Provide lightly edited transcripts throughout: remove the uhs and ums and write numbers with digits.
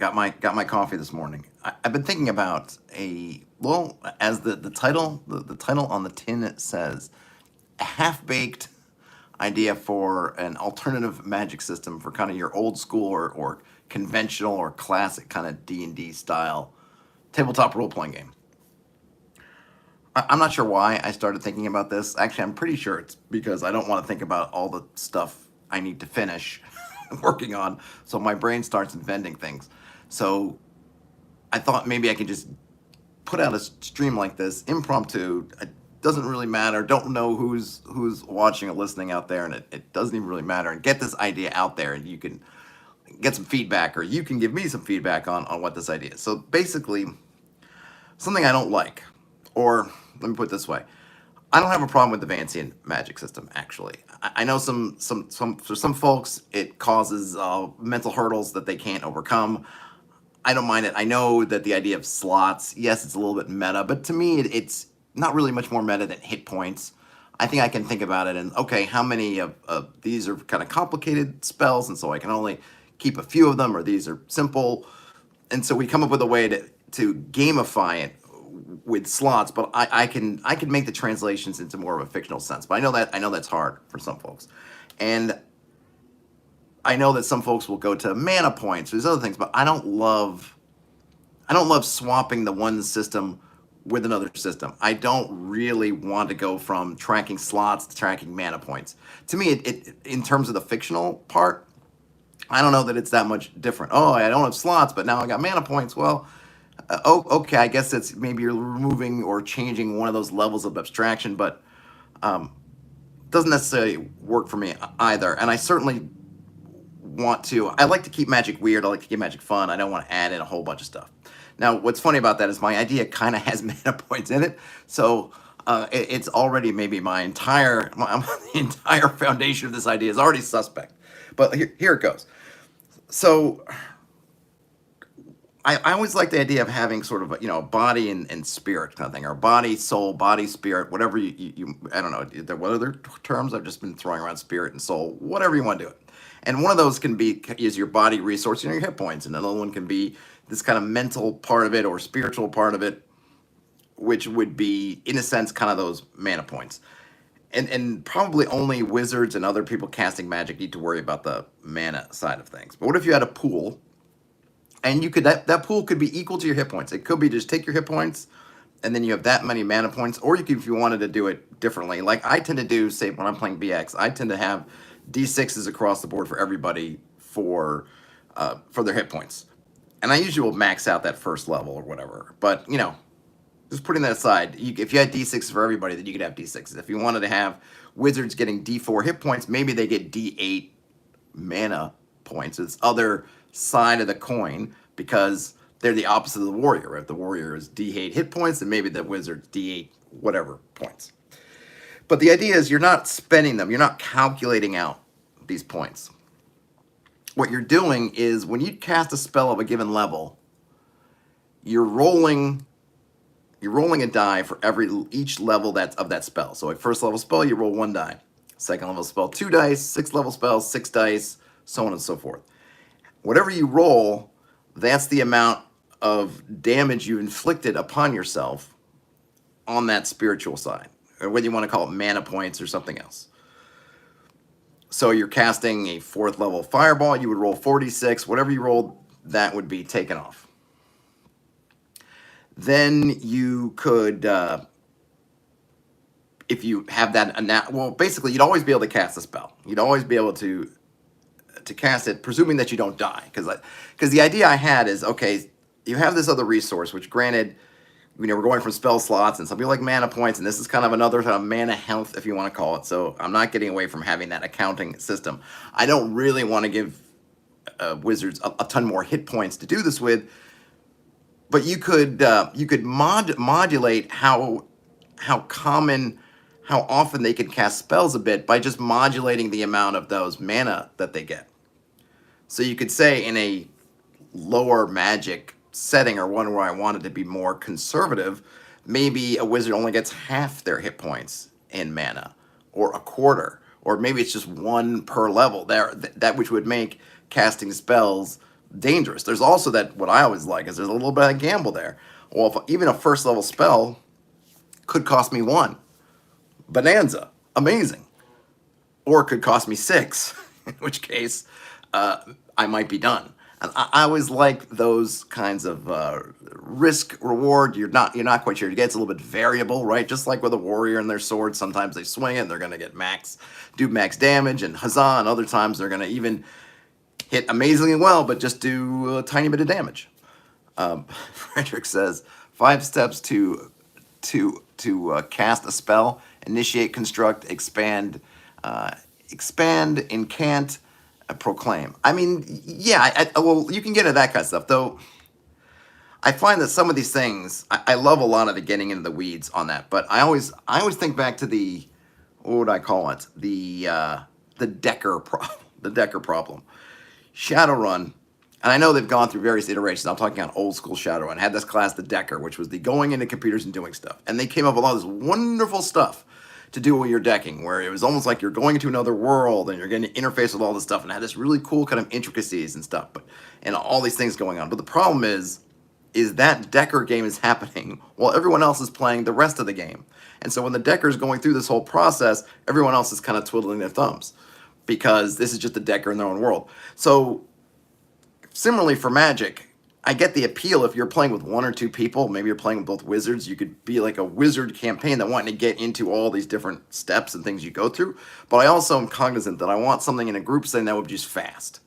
got my coffee this morning. I've been thinking about as the title on the tin says, a half-baked idea for an alternative magic system for kind of your old school or conventional or classic kind of D&D style tabletop role-playing game. I'm not sure why I started thinking about this. Actually, I'm pretty sure it's because I don't want to think about all the stuff I need to finish working on, so my brain starts inventing things. So I thought maybe I could just put out a stream like this, impromptu. It doesn't really matter. Don't know who's watching or listening out there, and it doesn't even really matter. And get this idea out there, and you can get some feedback, or you can give me some feedback on what this idea is. So basically, something I don't like, or let me put it this way. I don't have a problem with the Vancian magic system, actually. I know for some folks, it causes mental hurdles that they can't overcome. I don't mind it. I know that the idea of slots, yes, it's a little bit meta, but to me, it's not really much more meta than hit points. I think I can think about it and, okay, how many of these are kind of complicated spells, and so I can only keep a few of them, or these are simple. And so we come up with a way to gamify it with slots, but I can make the translations into more of a fictional sense. But I know that's hard for some folks. And I know that some folks will go to mana points, there's other things, but I don't love swapping the one system with another system. I don't really want to go from tracking slots to tracking mana points. To me, it in terms of the fictional part, I don't know that it's that much different. Oh, I don't have slots, but now I got mana points. Well, okay, I guess it's maybe you're removing or changing one of those levels of abstraction, but doesn't necessarily work for me either. And I certainly I like to keep magic weird. I like to keep magic fun. I don't want to add in a whole bunch of stuff. Now, what's funny about that is my idea kind of has mana points in it, so it's already maybe the entire foundation of this idea is already suspect. But here it goes. So I always like the idea of having sort of a body and spirit kind of thing, or body, soul, body, spirit, whatever you I don't know what other terms I've just been throwing around, spirit and soul, whatever you want to do it. And one of those is your body resource and your hit points, and another one can be this kind of mental part of it or spiritual part of it, which would be, in a sense, kind of those mana points. And probably only wizards and other people casting magic need to worry about the mana side of things. But what if you had a pool, and that pool could be equal to your hit points? It could be just take your hit points, and then you have that many mana points, or you could, if you wanted to do it differently, like I tend to do, say, when I'm playing BX, I tend to have D6s across the board for everybody for their hit points. And I usually will max out that first level or whatever. But, just putting that aside, if you had D6s for everybody, then you could have D6s. If you wanted to have wizards getting D4 hit points, maybe they get D8 mana points. It's other side of the coin, because they're the opposite of the warrior, right? The warrior is D8 hit points, and maybe the wizard's D8 whatever points. But the idea is you're not spending them. You're not calculating out these points. What you're doing is when you cast a spell of a given level, you're rolling a die for each level of that spell. So a first level spell, you roll 1 die. Second level spell, 2 dice. Sixth level spell, 6 dice, so on and so forth. Whatever you roll, that's the amount of damage you inflicted upon yourself on that spiritual side, or whether you want to call it mana points or something else. So you're casting a 4th level fireball, you would roll 46. Whatever you rolled, that would be taken off. Then you could, if you have that, well, basically, you'd always be able to cast a spell. You'd always be able to cast it, presuming that you don't die. Because the idea I had is, okay, you have this other resource, which granted, we're going from spell slots, and some people like mana points, and this is kind of another kind of mana health, if you want to call it. So I'm not getting away from having that accounting system. I don't really want to give wizards a ton more hit points to do this with, but you could modulate how often they could cast spells a bit by just modulating the amount of those mana that they get. So you could say in a lower magic setting, or one where I wanted to be more conservative, maybe a wizard only gets half their hit points in mana, or a quarter, or maybe it's just 1 per level. That which would make casting spells dangerous. There's also that, what I always like is there's a little bit of gamble there. Well, if even a first level spell could cost me 1, bonanza, amazing. Or it could cost me 6, in which case I might be done. And I always like those kinds of risk reward. You're not quite sure. It gets a little bit variable, right? Just like with a warrior and their sword, sometimes they swing it and they're going to do max damage, and huzzah, and other times they're going to even hit amazingly well, but just do a tiny bit of damage. Frederick says 5 steps to cast a spell: initiate, construct, expand, incant, proclaim. I mean, yeah, well, you can get into that kind of stuff, though. I find that some of these things, I love a lot of the getting into the weeds on that, but I always think back to the, what would I call it? The Decker problem. The Decker problem. Shadowrun, and I know they've gone through various iterations. I'm talking about old school Shadowrun. Had this class, the Decker, which was the going into computers and doing stuff. And they came up with all this wonderful stuff to do with your decking, where it was almost like you're going into another world and you're getting to interface with all this stuff, and had this really cool kind of intricacies and stuff, and all these things going on. But the problem is that Decker game is happening while everyone else is playing the rest of the game. And so when the Decker is going through this whole process, everyone else is kind of twiddling their thumbs, because this is just a Decker in their own world. So similarly for Magic, I get the appeal if you're playing with 1 or 2 people. Maybe you're playing with both wizards. You could be like a wizard campaign that wanting to get into all these different steps and things you go through. But I also am cognizant that I want something in a group setting that would be just fast.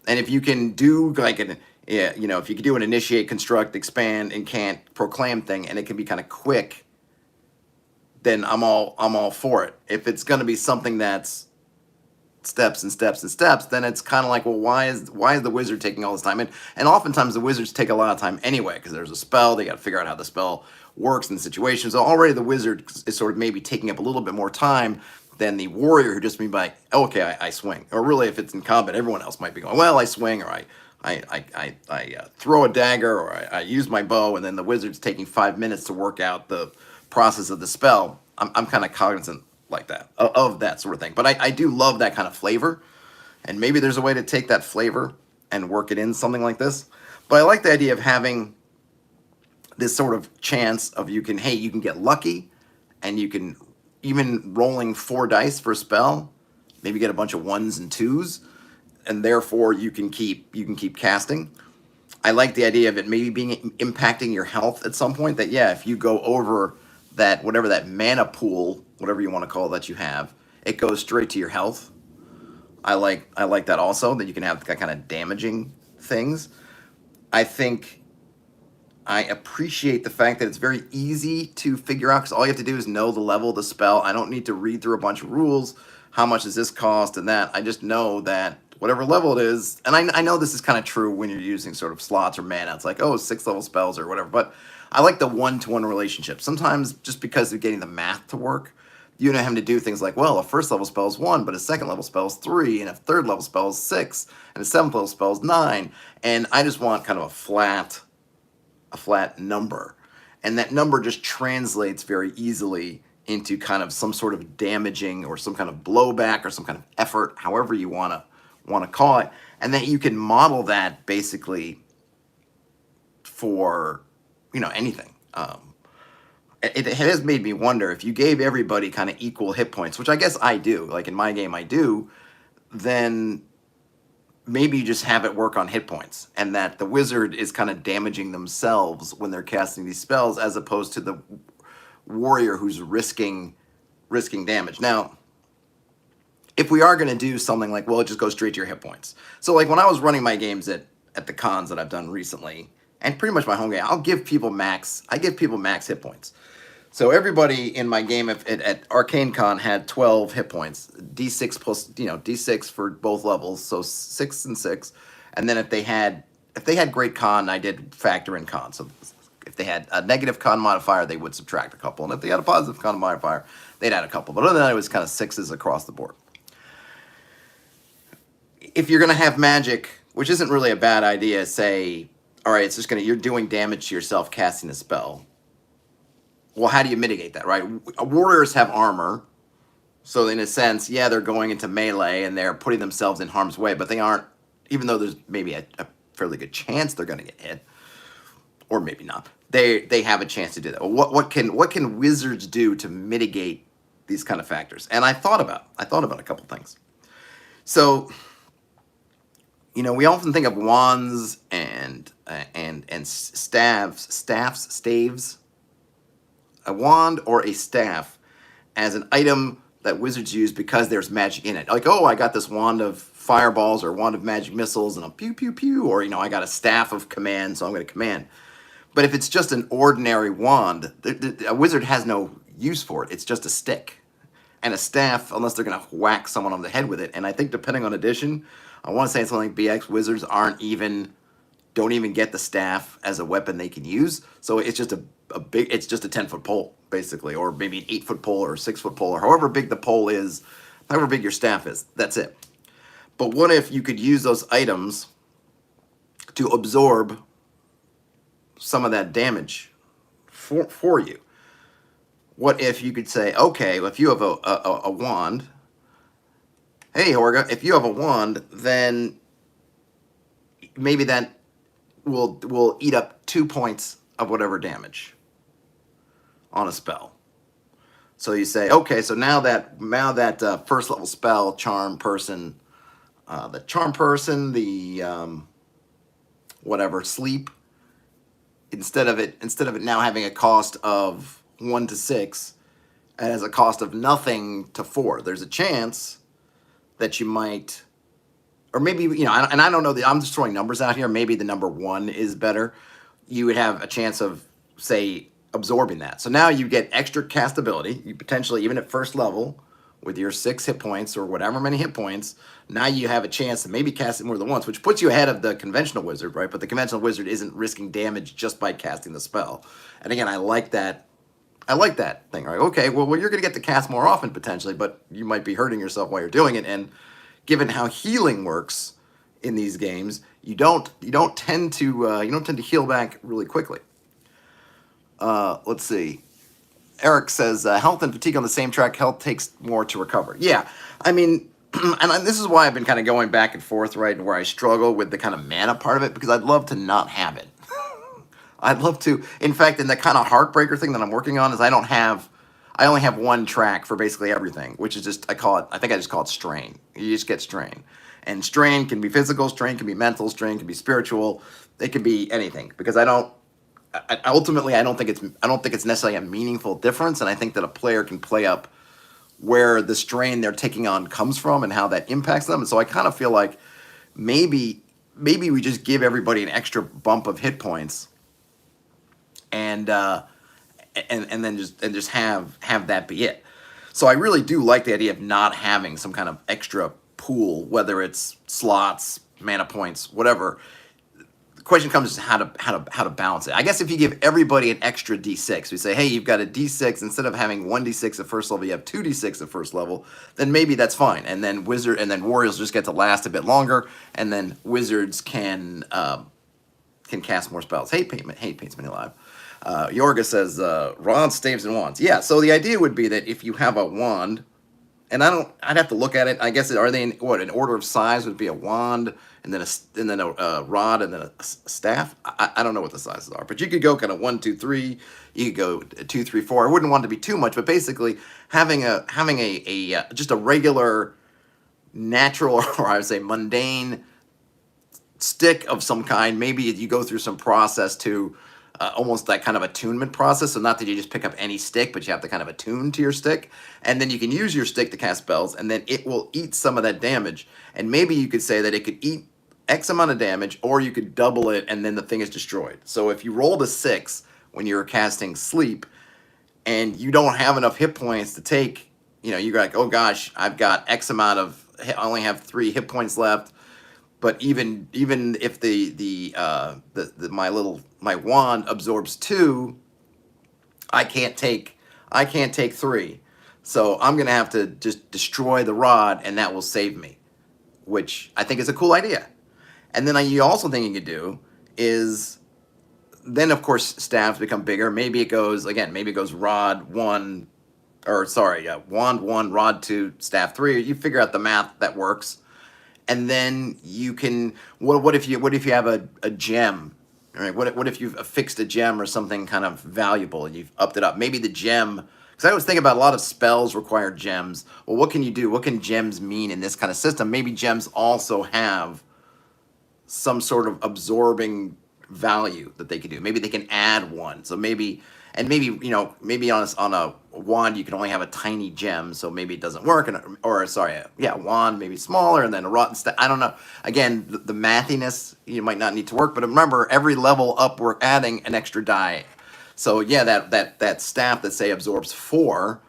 And if you can do like if you could do an initiate, construct, expand, incant, proclaim thing, and it can be kind of quick, then I'm all for it. If it's going to be something that's steps and steps and steps, then it's kind of like, well, why is the wizard taking all this time? And oftentimes the wizards take a lot of time anyway, because there's a spell, they got to figure out how the spell works in the situation. So already the wizard is sort of maybe taking up a little bit more time than the warrior, who just be like, oh, okay, I swing. Or really, if it's in combat, everyone else might be going, well, I swing, or I throw a dagger, or I use my bow, and then the wizard's taking 5 minutes to work out the process of the spell. I'm kind of cognizant like that, of that sort of thing. But I do love that kind of flavor, and maybe there's a way to take that flavor and work it in something like this. But I like the idea of having this sort of chance of you can get lucky, and you can, even rolling 4 dice for a spell, maybe get a bunch of 1s and 2s, and therefore you can keep casting. I like the idea of it maybe being impacting your health at some point, that if you go over that, whatever that mana pool, whatever you want to call it, that you have, it goes straight to your health. I like that also, that you can have that kind of damaging things. I think I appreciate the fact that it's very easy to figure out, because all you have to do is know the level of the spell. I don't need to read through a bunch of rules. How much does this cost and that? I just know that whatever level it is, and I know this is kind of true when you're using sort of slots or mana. It's like, 6 level spells or whatever. But I like the 1-to-1 relationship. Sometimes just because of getting the math to work, you don't have to do things like, well, a first level spell is 1, but a second level spell is 3, and a third level spell is 6, and a 7th level spell is 9. And I just want kind of a flat number. And that number just translates very easily into kind of some sort of damaging, or some kind of blowback, or some kind of effort, however you want to call it. And that you can model that basically for anything. It has made me wonder, if you gave everybody kind of equal hit points, which I guess I do, like in my game I do, then maybe you just have it work on hit points, and that the wizard is kind of damaging themselves when they're casting these spells, as opposed to the warrior who's risking damage. Now, if we are going to do something like, well, it just goes straight to your hit points. So like when I was running my games at the cons that I've done recently, and pretty much my home game, I give people max hit points. So everybody in my game at Arcane Con had 12 hit points, D6 plus, D6 for both levels, so 6 and 6. And then if they had great con, I did factor in con. So if they had a negative con modifier, they would subtract a couple. And if they had a positive con modifier, they'd add a couple. But other than that, it was kind of 6s across the board. If you're going to have magic, which isn't really a bad idea, say, all right, it's just you're doing damage to yourself casting a spell. Well, how do you mitigate that, right? Warriors have armor, so in a sense, they're going into melee and they're putting themselves in harm's way, but they aren't, even though there's maybe a fairly good chance they're going to get hit, or maybe not. They have a chance to do that. What can wizards do to mitigate these kind of factors? And I thought about a couple things. So, we often think of wands and staves. A wand or a staff as an item that wizards use because there's magic in it. Like, oh, I got this wand of fireballs or wand of magic missiles and a pew pew pew, or I got a staff of command, so I'm going to command. But if it's just an ordinary wand, a wizard has no use for it. It's just a stick. And a staff, unless they're going to whack someone on the head with it. And I think depending on edition, I want to say something like BX wizards don't even get the staff as a weapon they can use. So it's just it's just a 10-foot pole, basically, or maybe an 8-foot pole or a 6-foot pole, or however big the pole is, however big your staff is. That's it. But what if you could use those items to absorb some of that damage for you? What if you could say, okay, if you have a wand, hey, Horga, if you have a wand, then maybe that will eat up 2 points of whatever damage on a spell. So you say, okay, so now that first level spell, charm person, whatever, sleep, instead of it now having a cost of 1 to 6, it has a cost of nothing to 4. There's a chance that you might, or maybe, and I don't know, I'm just throwing numbers out here. Maybe the number 1 is better. You would have a chance of, say, absorbing that. So now you get extra cast ability. You potentially, even at first level, with your 6 hit points or whatever many hit points, now you have a chance to maybe cast it more than once, which puts you ahead of the conventional wizard, right? But the conventional wizard isn't risking damage just by casting the spell. And again, I like that thing, right? Okay, well, you're going to get to cast more often potentially, but you might be hurting yourself while you're doing it. And given how healing works in these games, you don't tend to heal back really quickly. Let's see. Eric says health and fatigue on the same track. Health takes more to recover. Yeah, I mean, and this is why I've been kind of going back and forth, right, where I struggle with the kind of mana part of it, because I'd love to not have it. I'd love to. In fact, in the kind of heartbreaker thing that I'm working on is I only have 1 track for basically everything, which is just, I think I just call it strain. You just get strain. And strain can be physical, strain can be mental, strain can be spiritual. It can be anything, because ultimately I don't think it's necessarily a meaningful difference, and I think that a player can play up where the strain they're taking on comes from and how that impacts them. And so I kind of feel like maybe we just give everybody an extra bump of hit points, and then just have that be it. So I really do like the idea of not having some kind of extra pool, whether it's slots, mana points, whatever. The question comes to how to balance it. I guess if you give everybody an extra D6, we say, hey, you've got a D6, instead of having 1d6 at first level, you have 2d6 at first level, then maybe that's fine. And then warriors just get to last a bit longer, and then wizards can cast more spells. Hey, Paint's Many Alive. Yorga says, rods, staves, and wands. Yeah, so the idea would be that if you have a wand, and I'd have to look at it. I guess, are they in order of size? Would be a wand, and then a rod, and then a staff? I don't know what the sizes are, but you could go kind of 1, 2, 3. You could go 2, 3, 4. I wouldn't want it to be too much, but basically having just a regular, natural, or I would say mundane stick of some kind. Maybe you go through some process to almost that kind of attunement process. So not that you just pick up any stick, but you have to kind of attune to your stick. And then you can use your stick to cast spells, and then it will eat some of that damage. And maybe you could say that it could eat X amount of damage, or you could double it, and then the thing is destroyed. So if you rolled a 6 when you were casting sleep, and you don't have enough hit points to take, you're like, oh gosh, I've got X amount of, I only have 3 hit points left. But even if my wand absorbs 2, I can't take 3. So I'm gonna have to just destroy the rod, and that will save me, which I think is a cool idea. And then you also think you could do is, then of course staffs become bigger. Maybe it goes rod 1, wand 1, rod 2, staff 3. You figure out the math that works. and then you can what if you have a gem, right? What if you've affixed a gem or something kind of valuable and you've upped it up? Maybe the gem, because I always think about a lot of spells require gems. Well, what can you do? What can gems mean in this kind of system? Maybe gems also have some sort of absorbing value that they can do. Maybe they can add one. So maybe, and maybe, maybe on a wand you can only have a tiny gem, so maybe it doesn't work. Or sorry, yeah, wand maybe smaller, and then a rotten staff. I don't know. Again, the mathiness, you might not need to work, but remember, every level up we're adding an extra die. So yeah, that staff that say absorbs 4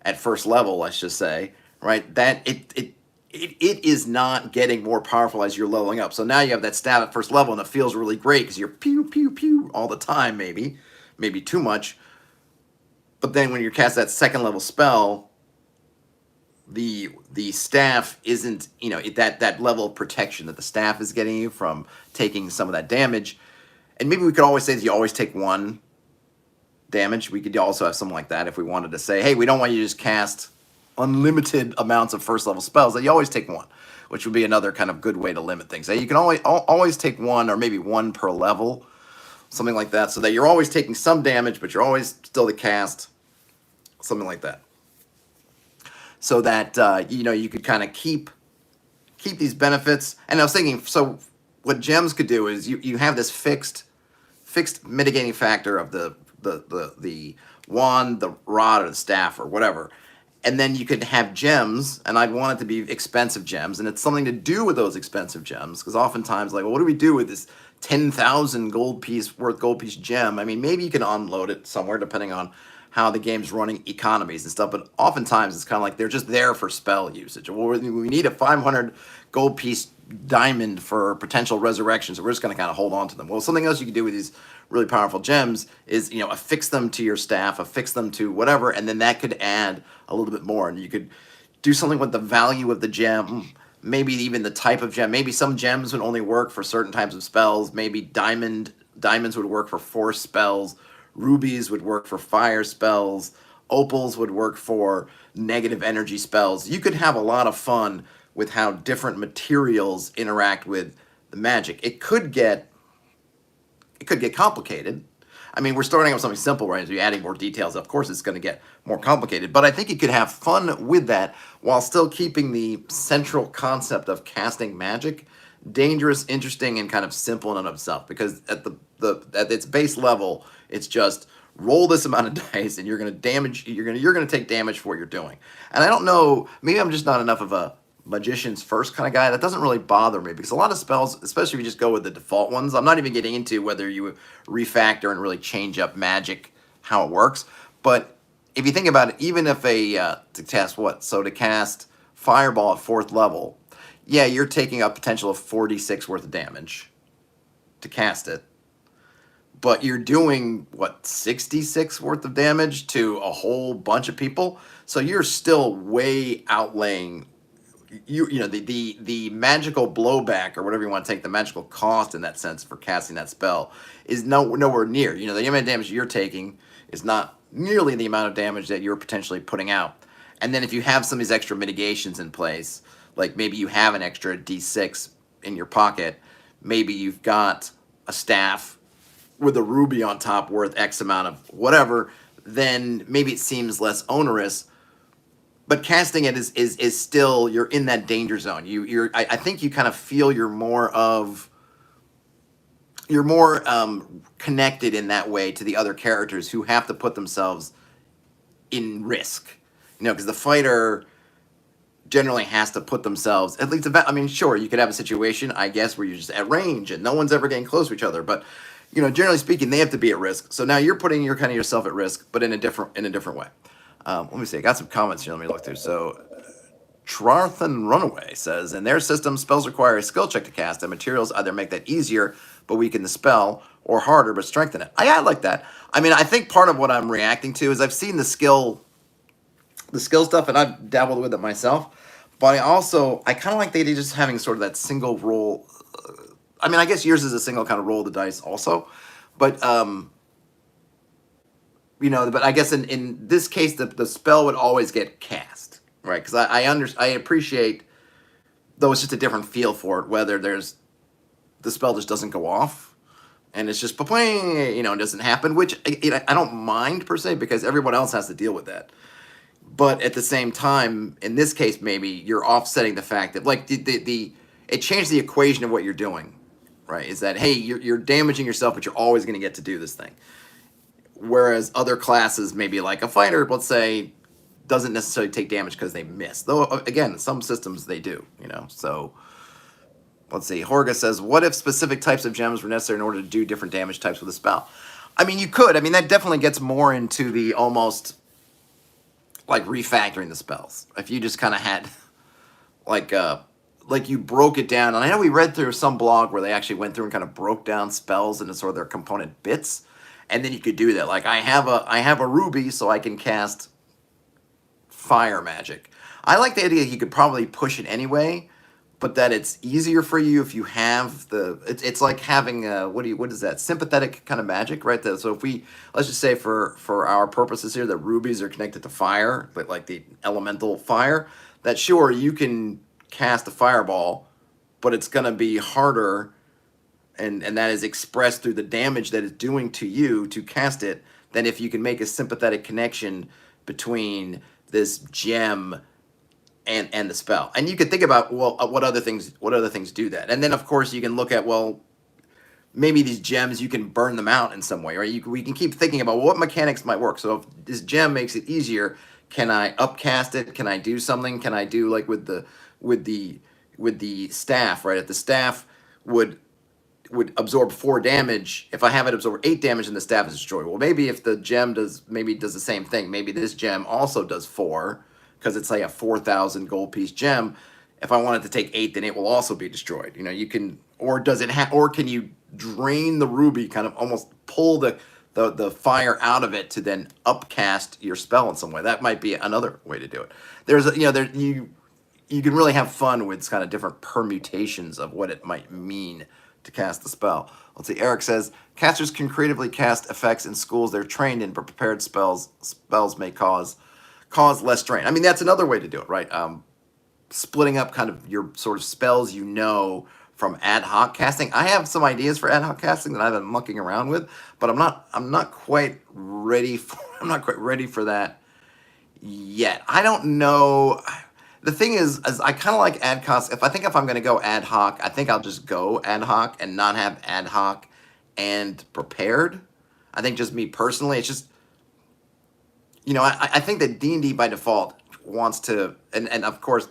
at first level, let's just say, right? That it is not getting more powerful as you're leveling up. So now you have that stat at first level, and it feels really great because you're pew, pew, pew all the time, maybe too much. But then when you cast that second level spell, the staff isn't, that level of protection that the staff is getting you from taking some of that damage. And maybe we could always say that you always take 1 damage. We could also have something like that if we wanted to say, hey, we don't want you to just cast unlimited amounts of first level spells, that you always take 1, which would be another kind of good way to limit things. You can always take 1, or maybe 1 per level, something like that, so that you're always taking some damage, but you're always still to cast, something like that. So that you could kind of keep these benefits. And I was thinking, so what gems could do is you have this fixed mitigating factor of the wand, the rod, or the staff, or whatever. And then you could have gems, and I'd want it to be expensive gems, and it's something to do with those expensive gems, because oftentimes, like, well, what do we do with this 10,000 gold piece gem? I mean, maybe you can unload it somewhere, depending on how the game's running economies and stuff, but oftentimes it's kind of like they're just there for spell usage. Well, we need a 500 gold piece diamond for potential resurrection, so we're just going to kind of hold on to them. Well, something else you can do with these really powerful gems is, affix them to your staff, affix them to whatever, and then that could add a little bit more. And you could do something with the value of the gem, maybe even the type of gem. Maybe some gems would only work for certain types of spells. Maybe diamonds would work for force spells. Rubies would work for fire spells. Opals would work for negative energy spells. You could have a lot of fun with how different materials interact with the magic. It could get complicated. I mean, we're starting with something simple, right? As you're adding more details, of course it's going to get more complicated. But I think you could have fun with that while still keeping the central concept of casting magic dangerous, interesting, and kind of simple in and of itself. Because at its base level, it's just roll this amount of dice, and you're going to take damage for what you're doing. And I don't know, maybe I'm just not enough of a magician's first kind of guy. That doesn't really bother me, because a lot of spells, especially if you just go with the default ones, I'm not even getting into whether you refactor and really change up magic, how it works. But if you think about it, even if to cast Fireball at 4th level, yeah, you're taking a potential of 46 worth of damage to cast it, but you're doing, 66 worth of damage to a whole bunch of people. So you're still way outlaying the magical blowback, or whatever you want to take, the magical cost in that sense for casting that spell is nowhere near. The amount of damage you're taking is not nearly the amount of damage that you're potentially putting out. And then if you have some of these extra mitigations in place, like maybe you have an extra D6 in your pocket, maybe you've got a staff with a ruby on top worth X amount of whatever, then maybe it seems less onerous. But casting it is still, you're in that danger zone. I think you kind of feel you're more connected in that way to the other characters who have to put themselves in risk. Because the fighter generally has to put themselves, at least, sure, you could have a situation, I guess, where you're just at range and no one's ever getting close to each other. But generally speaking, they have to be at risk. So now you're putting yourself at risk, but in a different way. Let me see. I got some comments here. Let me look through. So, Trarthan Runaway says, in their system, spells require a skill check to cast, and materials either make that easier but weaken the spell, or harder but strengthen it. I like that. I think part of what I'm reacting to is I've seen the skill stuff, and I've dabbled with it myself. But I kind of like the idea of just having sort of that single roll. I guess yours is a single kind of roll of the dice also, but but I guess in this case, the spell would always get cast, right? Because I appreciate though it's just a different feel for it, whether the spell just doesn't go off, and it's just playing, it doesn't happen, which I don't mind per se, because everyone else has to deal with that. But at the same time, in this case, maybe you're offsetting the fact that, like, it changed the equation of what you're doing, right? Is that, hey, you're damaging yourself, but you're always going to get to do this thing. Whereas other classes, maybe like a fighter, let's say, doesn't necessarily take damage because they miss. Though, again, some systems they do, So, let's see. Horga says, what if specific types of gems were necessary in order to do different damage types with a spell? I mean, you could. I mean, that definitely gets more into the almost like refactoring the spells. If you just kind of had like you broke it down. And I know we read through some blog where they actually went through and kind of broke down spells into sort of their component bits. And then you could do that. Like, I have a ruby, so I can cast fire magic. I like the idea you could probably push it anyway, but that it's easier for you if you have it's like having what is that, sympathetic kind of magic, right? So if let's just say for our purposes here that rubies are connected to fire, but like the elemental fire, that sure, you can cast a fireball, but it's going to be harder, and that is expressed through the damage that it's doing to you to cast it, than if you can make a sympathetic connection between this gem and the spell. And you could think about, well, what other things do that? And then, of course, you can look at, well, maybe these gems, you can burn them out in some way, right? We can keep thinking about what mechanics might work. So if this gem makes it easier, can I upcast it? Can I do something? Can I do, like, with the staff, right? If the staff would absorb 4 damage, if I have it absorb 8 damage and the staff is destroyed, well, maybe if the gem does the same thing, maybe this gem also does 4, because it's like a 4,000 gold piece gem. If I want it to take 8, then it will also be destroyed. You can, or can you drain the ruby, kind of almost pull the fire out of it to then upcast your spell in some way? That might be another way to do it. You can really have fun with kind of different permutations of what it might mean to cast the spell. Let's see. Eric says, casters can creatively cast effects in schools they're trained in, but prepared spells may cause less strain. I mean, that's another way to do it, right? Splitting up kind of your sort of spells, from ad hoc casting. I have some ideas for ad hoc casting that I've been mucking around with, but I'm not quite ready for that yet. I don't know. The thing is I kind of like ad hoc. If I'm going to go ad hoc, I think I'll just go ad hoc and not have ad hoc and prepared. I think, just me personally, it's just, I think that D&D by default wants to, and of course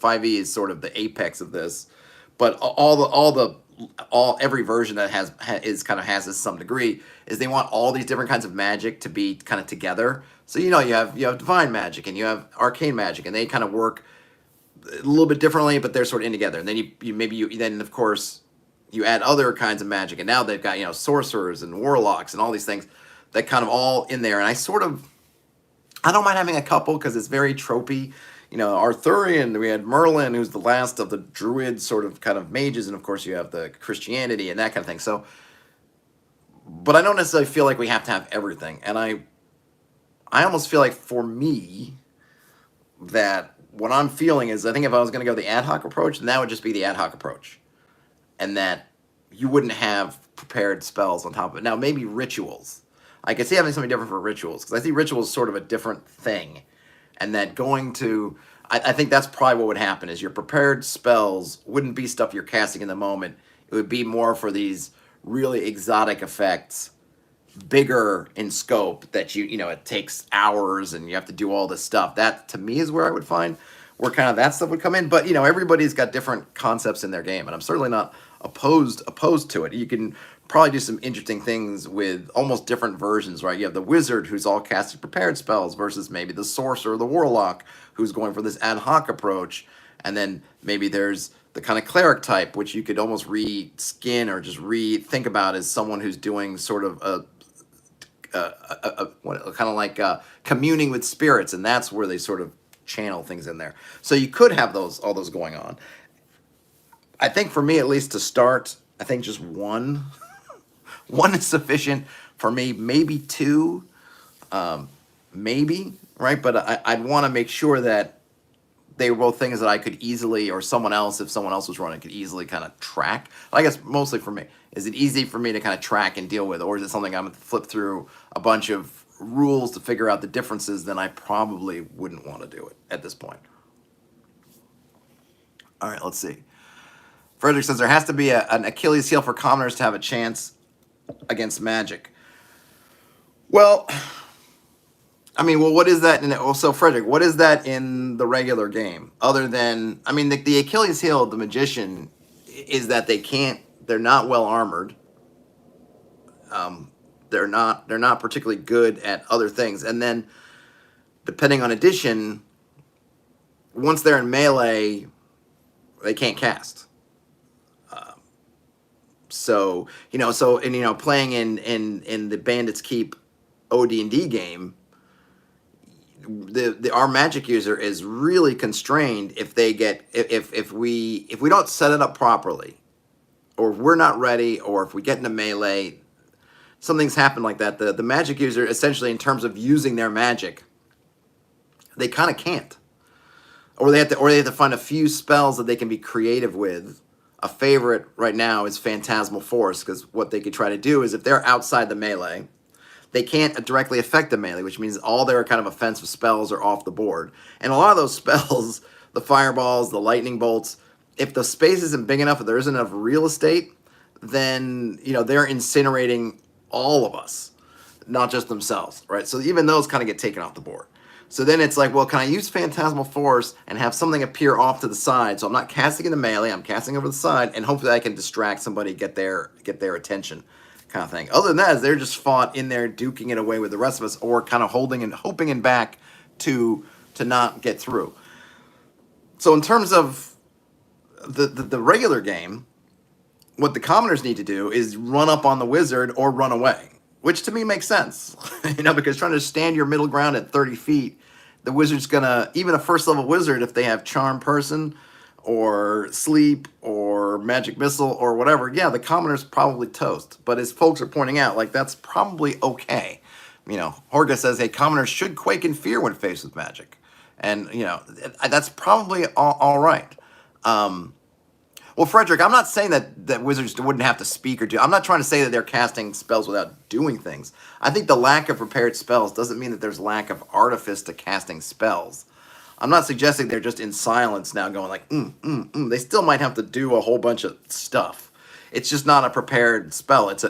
5e is sort of the apex of this, but every version that has this to some degree, is they want all these different kinds of magic to be kind of together. So you have divine magic and you have arcane magic, and they kind of work a little bit differently, but they're sort of in together. And then then of course you add other kinds of magic, and now they've got sorcerers and warlocks and all these things that kind of all in there. And I don't mind having a couple, because it's very tropey. Arthurian, we had Merlin, who's the last of the druid sort of kind of mages, and of course you have the Christianity and that kind of thing. So, but I don't necessarily feel like we have to have everything. And I almost feel like, for me, that what I'm feeling is, I think if I was going to go the ad hoc approach, then that would just be the ad hoc approach. And that you wouldn't have prepared spells on top of it. Now, maybe rituals. I could see having something different for rituals, because I see rituals sort of a different thing. And that I think that's probably what would happen, is your prepared spells wouldn't be stuff you're casting in the moment. It would be more for these really exotic effects, bigger in scope, that it takes hours and you have to do all this stuff. That, to me, is where I would find where kind of that stuff would come in. But everybody's got different concepts in their game, and I'm certainly not opposed to it. You can probably do some interesting things with almost different versions, right? You have the wizard, who's all casting prepared spells, versus maybe the sorcerer, the warlock, who's going for this ad hoc approach. And then maybe there's the kind of cleric type, which you could almost re-skin or just think about as someone who's doing sort of communing with spirits, and that's where they sort of channel things in there. So you could have all those going on. I think, for me at least, to start, I think just one is sufficient for me, maybe 2, maybe, right? But I'd want to make sure that they were both things that I could easily, or someone else, if someone else was running, could easily kind of track. I guess mostly for me, is it easy for me to kind of track and deal with, or is it something I'm going to flip through a bunch of rules to figure out the differences? Then I probably wouldn't want to do it at this point. All right, let's see. Frederick says there has to be an Achilles heel for commoners to have a chance against Magic. Well, I mean, well, what is that? So, Frederick, what is that in the regular game? Other than, I mean, the Achilles heel of the Magician is that they're not well armored. They're not particularly good at other things. And then, depending on edition, once they're in melee, they can't cast. So playing in the Bandits Keep OD&D game, our Magic user is really constrained if we don't set it up properly, or if we're not ready, or if we get into melee, something's happened like that. The Magic user, essentially, in terms of using their magic, they kind of can't, or they have to find a few spells that they can be creative with. A favorite right now is Phantasmal Force, because what they could try to do is, if they're outside the melee, they can't directly affect the melee, which means all their kind of offensive spells are off the board. And a lot of those spells, the fireballs, the lightning bolts, if the space isn't big enough, if there isn't enough real estate, then they're incinerating all of us, not just themselves, right? So even those kind of get taken off the board. So then it's like, well, can I use Phantasmal Force and have something appear off to the side? So I'm not casting in the melee, I'm casting over the side, and hopefully I can distract somebody, get their attention, kind of thing. Other than that, they're just fought in there, duking it away with the rest of us, or kind of holding and hoping and back to not get through. So in terms of the regular game, what the commoners need to do is run up on the wizard or run away, which to me makes sense, because trying to stand your middle ground at 30 feet, the wizard's gonna, even a first level wizard, if they have Charm Person or Sleep or Magic Missile or whatever, yeah, the commoner's probably toast. But as folks are pointing out, like, that's probably okay. Horga says, hey, commoners should quake in fear when faced with magic. And, that's probably all right. Well, Frederick, I'm not saying that wizards wouldn't have to speak or do. I'm not trying to say that they're casting spells without doing things. I think the lack of prepared spells doesn't mean that there's lack of artifice to casting spells. I'm not suggesting they're just in silence now going like, They still might have to do a whole bunch of stuff. It's just not a prepared spell. It's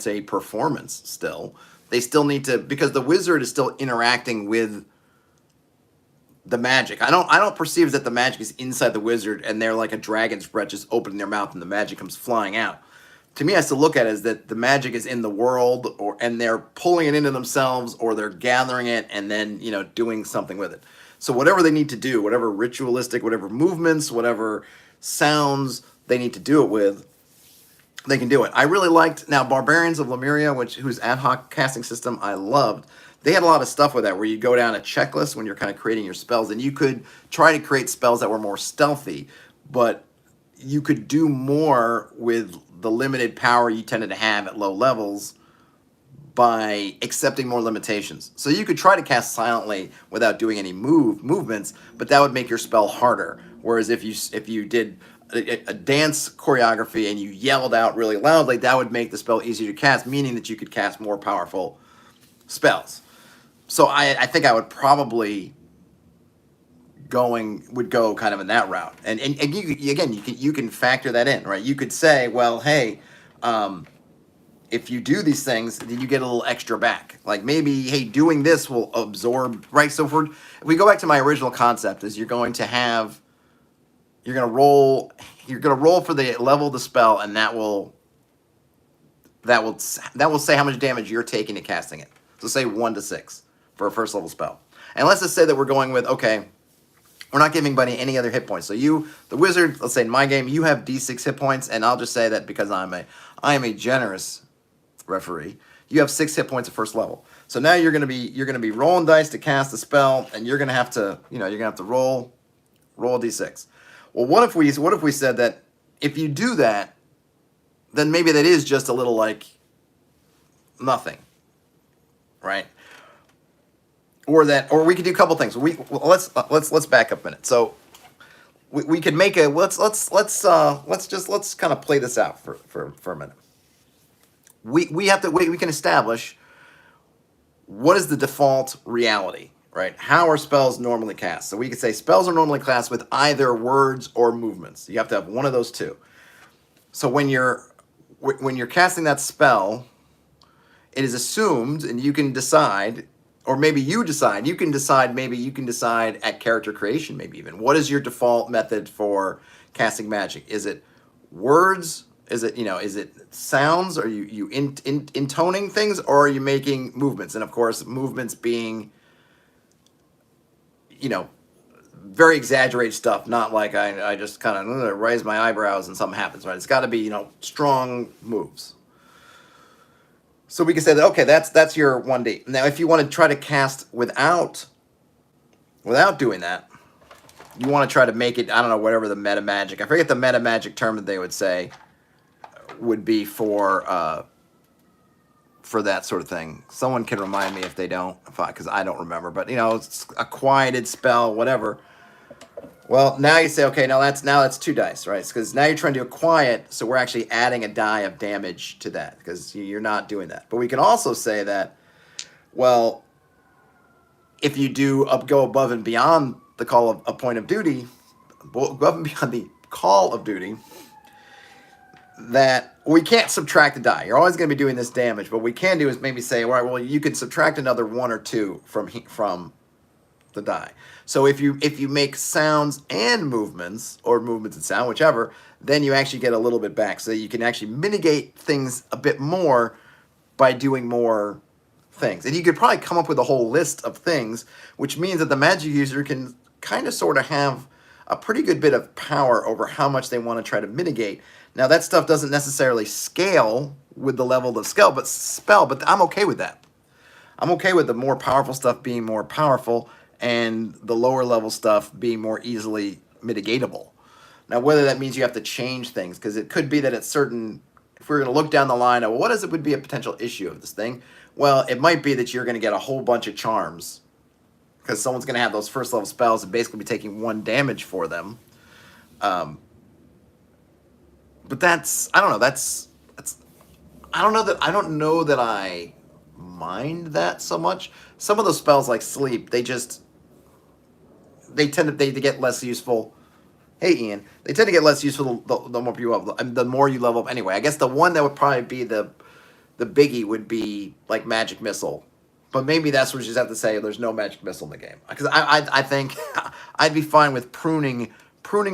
a performance still. They still need to, because the wizard is still interacting with the magic. I don't perceive that the magic is inside the wizard and they're like a dragon's breath just opening their mouth and the magic comes flying out. To me, I still look at it as that the magic is in the world, and they're pulling it into themselves, or they're gathering it and then doing something with it. So whatever they need to do, whatever ritualistic, whatever movements, whatever sounds they need to do it with, they can do it. I really liked, now, Barbarians of Lemuria, whose ad hoc casting system I loved. They had a lot of stuff with that where you go down a checklist when you're kind of creating your spells, and you could try to create spells that were more stealthy, but you could do more with the limited power you tended to have at low levels by accepting more limitations. So you could try to cast silently without doing any movements, but that would make your spell harder. Whereas if you did a dance choreography and you yelled out really loudly, that would make the spell easier to cast, meaning that you could cast more powerful spells. So I think I would probably go kind of in that route. And you can factor that in, right? You could say, well, hey, if you do these things, then you get a little extra back. Like maybe, hey, doing this will absorb, right? So if we go back to my original concept, is you're going to roll for the level of the spell, and that will say how much damage you're taking to casting it. So say 1 to 6 for a first level spell. And let's just say that we're going with, okay, we're not giving anybody any other hit points. So the wizard, let's say in my game, you have D6 hit points, and I'll just say that because I am a generous referee, you have 6 hit points at first level. So now you're gonna be rolling dice to cast the spell, and you're gonna have to roll a D6. Well, what if we said that if you do that, then maybe that is just a little like nothing, right? or we could do a couple things. Let's back up a minute. So we could make a let's kind of play this out for a minute. We can establish what is the default reality, right? How are spells normally cast? So we could say spells are normally cast with either words or movements. You have to have one of those two. So when you're casting that spell, it is assumed, and you can decide, or maybe you decide, maybe you can decide at character creation, maybe even, what is your default method for casting magic? Is it words? Is it sounds? Are you intoning things, or are you making movements? And of course, movements being, very exaggerated stuff, not like I just kind of raise my eyebrows and something happens, right? It's got to be, strong moves. So we can say that, okay, that's your 1D. Now, if you want to try to cast without doing that, you want to try to make it, I don't know, whatever the meta magic, I forget the meta magic term that they would say would be for that sort of thing. Someone can remind me if they don't, because I don't remember. But it's a quieted spell, whatever. Well, now you say, okay, now that's 2 dice, right? Because now you're trying to do a quiet, so we're actually adding a die of damage to that, because you're not doing that. But we can also say that, well, if you go above and beyond the call of a point of duty, above and beyond the call of duty, that we can't subtract the die. You're always going to be doing this damage. But what we can do is maybe say, all right, well, you can subtract another 1 or 2 from the die. So if you make sounds and movements, or movements and sound, whichever, then you actually get a little bit back. So you can actually mitigate things a bit more by doing more things. And you could probably come up with a whole list of things, which means that the magic user can kind of sort of have a pretty good bit of power over how much they want to try to mitigate. Now, that stuff doesn't necessarily scale with the level of spell, but I'm okay with that. I'm okay with the more powerful stuff being more powerful and the lower level stuff being more easily mitigatable. Now, whether that means you have to change things, because it could be that at certain, if we're going to look down the line of, well, would be a potential issue of this thing? Well, it might be that you're going to get a whole bunch of charms, because someone's going to have those first level spells and basically be taking 1 damage for them. But I don't know that I mind that so much. Some of those spells like sleep, they tend to get less useful. Hey, Ian, they tend to get less useful the more you level up. Anyway, I guess the one that would probably be the biggie would be like magic missile. But maybe that's what you just have to say. There's no magic missile in the game, because I think I'd be fine with pruning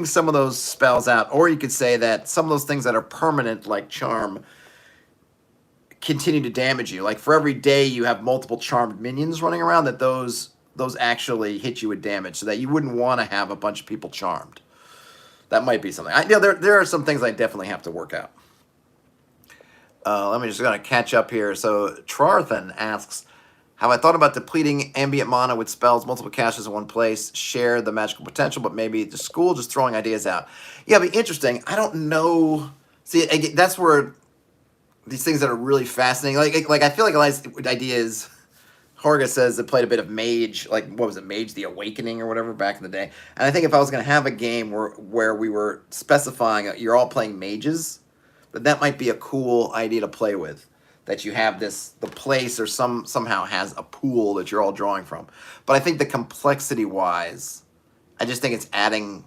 some of those spells out. Or you could say that some of those things that are permanent, like charm, continue to damage you. Like for every day you have multiple charmed minions running around, that those actually hit you with damage, so that you wouldn't want to have a bunch of people charmed. That might be something. There are some things I definitely have to work out. Let me just gonna catch up here. So Trarthan asks, have I thought about depleting ambient mana with spells, multiple casters in one place, share the magical potential, but maybe the school, just throwing ideas out? Yeah, it'd be interesting. I don't know. See, that's where these things that are really fascinating. Like I feel like a lot of ideas. Horga says it played a bit of Mage, like what was it, Mage the Awakening or whatever back in the day. And I think if I was going to have a game where we were specifying you're all playing mages, that might be a cool idea to play with. That you have the place or somehow has a pool that you're all drawing from. But I think the complexity wise, I just think it's adding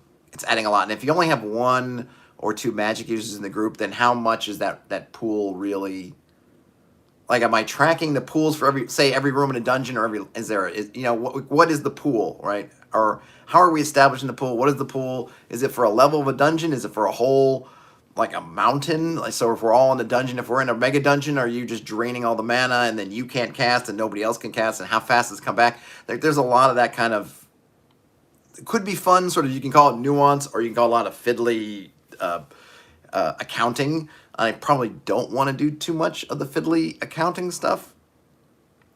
a lot. And if you only have 1 or 2 magic users in the group, then how much is that pool really? Like, am I tracking the pools for every room in a dungeon, or what is the pool, right? Or how are we establishing the pool? What is the pool? Is it for a level of a dungeon? Is it for a whole, like a mountain? Like, so if we're all in the dungeon, if we're in a mega dungeon, are you just draining all the mana and then you can't cast and nobody else can cast, and how fast does it come back? There's a lot of that kind of, it could be fun, sort of, you can call it nuance, or you can call it a lot of fiddly accounting. I probably don't want to do too much of the fiddly accounting stuff.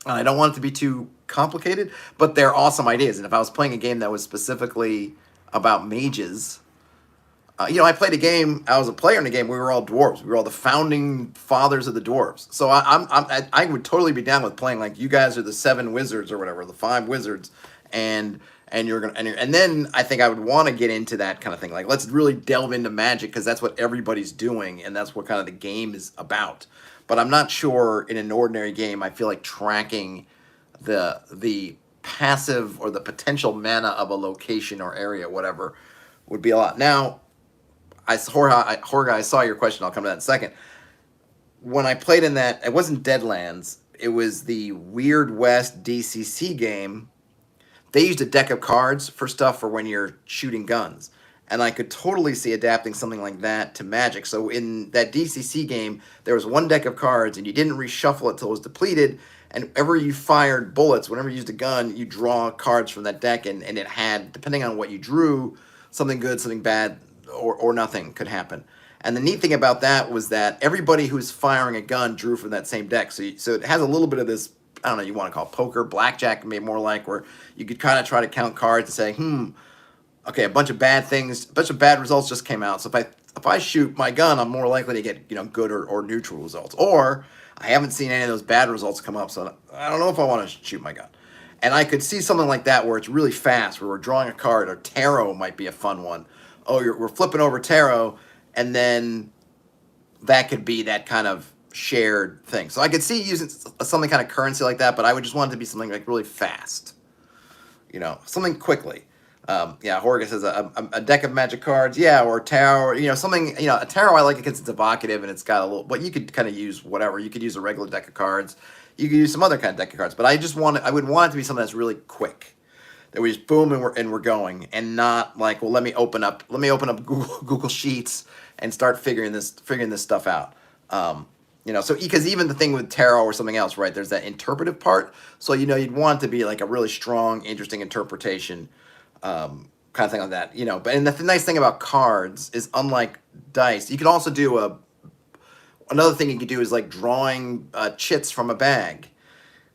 I don't want it to be too complicated, but they're awesome ideas. And if I was playing a game that was specifically about mages, I played a game. I was a player in a game. We were all dwarves. We were all the founding fathers of the dwarves. So I would totally be down with playing like you guys are the 7 wizards or whatever, the 5 wizards, and and then I think I would want to get into that kind of thing. Like let's really delve into Magic because that's what everybody's doing, and that's what kind of the game is about. But I'm not sure in an ordinary game. I feel like tracking the passive or the potential mana of a location or area, whatever, would be a lot. Now, Jorge, I saw your question. I'll come to that in a second. When I played in that, it wasn't Deadlands. It was the Weird West DCC game. They used a deck of cards for stuff for when you're shooting guns. And I could totally see adapting something like that to Magic. So in that DCC game, there was one deck of cards, and you didn't reshuffle it till it was depleted. And whenever you fired bullets, whenever you used a gun, you draw cards from that deck, and it had, depending on what you drew, something good, something bad, or nothing could happen. And the neat thing about that was that everybody who's firing a gun drew from that same deck. So it has a little bit of this, I don't know, you want to call it poker, blackjack, maybe more like, where you could kind of try to count cards and say, okay, a bunch of bad things, a bunch of bad results just came out. So if I shoot my gun, I'm more likely to get good or neutral results. Or I haven't seen any of those bad results come up, so I don't know if I want to shoot my gun. And I could see something like that where it's really fast, where we're drawing a card, or tarot might be a fun one. Oh, we're flipping over tarot, and then that could be that kind of shared thing. So I could see using something kind of currency like that, but I would just want it to be something like really fast. Something quickly. Jorge says a deck of Magic cards, or tarot, something, a tarot I like it because it's evocative and it's got a little, but you could kind of use whatever. You could use a regular deck of cards. You could use some other kind of deck of cards, but I would want it to be something that's really quick. That we just boom and we're going, and not like, well, let me open up Google Sheets and start figuring this stuff out. So because even the thing with tarot or something else, right? There's that interpretive part. So you'd want it to be like a really strong, interesting interpretation, kind of thing like that. But and the nice thing about cards is, unlike dice, you can also do another thing you could do is like drawing chits from a bag.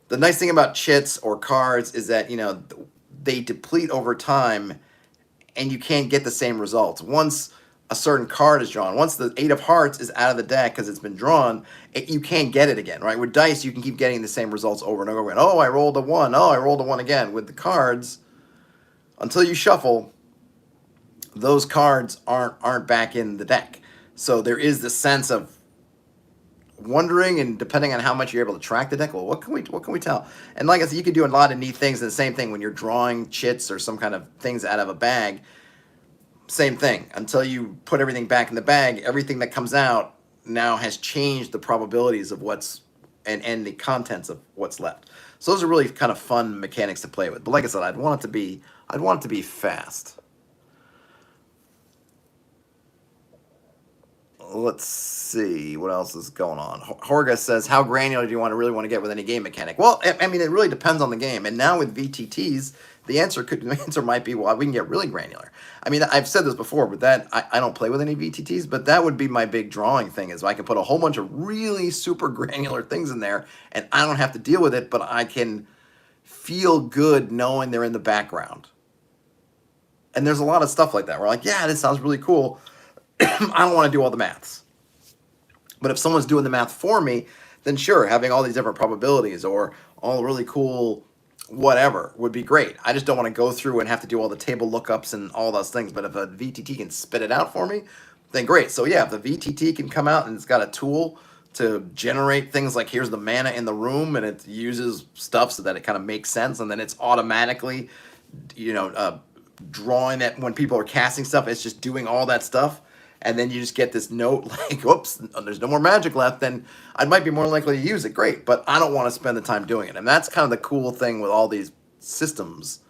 The nice thing about chits or cards is that they deplete over time, and you can't get the same results. Once a certain card is drawn, once the 8 of hearts is out of the deck because it's been drawn, you can't get it again, right? With dice, you can keep getting the same results over and over again. Oh, I rolled a 1. Oh, I rolled a 1 again. With the cards, until you shuffle, those cards aren't back in the deck. So there is this sense of wondering, and depending on how much you're able to track the deck, well, what can we tell? And like I said, you can do a lot of neat things. And the same thing when you're drawing chits or some kind of things out of a bag. Same thing. Until you put everything back in the bag, everything that comes out now has changed the probabilities of what's and the contents of what's left. So those are really kind of fun mechanics to play with. But like I said, I'd want it to be fast. Let's see what else is going on. Jorge says, how granular do you really want to get with any game mechanic? Well, I mean, it really depends on the game. And now with VTTs, the answer might be, well, we can get really granular. I mean, I've said this before, but that I don't play with any VTTs, but that would be my big drawing thing, is I can put a whole bunch of really super granular things in there, and I don't have to deal with it, but I can feel good knowing they're in the background. And there's a lot of stuff like that where like, yeah, this sounds really cool. I don't want to do all the maths. But if someone's doing the math for me, then sure, having all these different probabilities or all really cool whatever would be great. I just don't want to go through and have to do all the table lookups and all those things. But if a VTT can spit it out for me, then great. So yeah, if the VTT can come out and it's got a tool to generate things like, here's the mana in the room, and it uses stuff so that it kind of makes sense, and then it's automatically, drawing it when people are casting stuff, it's just doing all that stuff. And then you just get this note like, whoops, there's no more magic left, then I might be more likely to use it. Great, but I don't want to spend the time doing it. And that's kind of the cool thing with all these systems,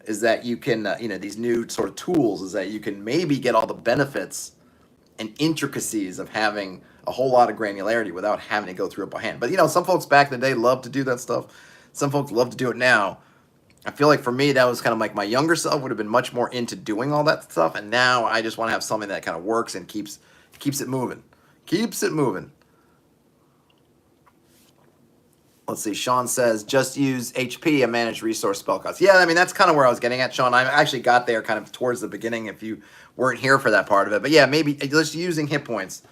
is that you can, these new sort of tools, is that you can maybe get all the benefits and intricacies of having a whole lot of granularity without having to go through it by hand. But, some folks back in the day loved to do that stuff. Some folks love to do it now. I feel like for me, that was kind of like my younger self would have been much more into doing all that stuff. And now I just want to have something that kind of works and keeps it moving. Keeps it moving. Let's see. Sean says, just use HP and manage resource spell costs. Yeah, I mean, that's kind of where I was getting at, Sean. I actually got there kind of towards the beginning if you weren't here for that part of it. But yeah, maybe just using hit points,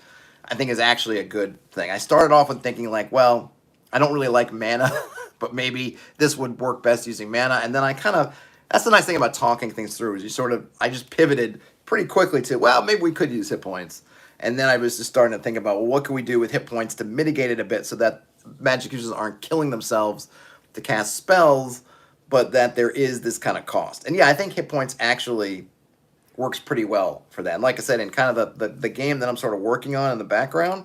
I think, is actually a good thing. I started off with thinking like, well, I don't really like mana, but maybe this would work best using mana. And then I kind of, that's the nice thing about talking things through, is you sort of, I just pivoted pretty quickly to, well, maybe we could use hit points. And then I was just starting to think about, well, what can we do with hit points to mitigate it a bit so that magic users aren't killing themselves to cast spells, but that there is this kind of cost. And yeah, I think hit points actually works pretty well for that. And like I said, in kind of the game that I'm sort of working on in the background,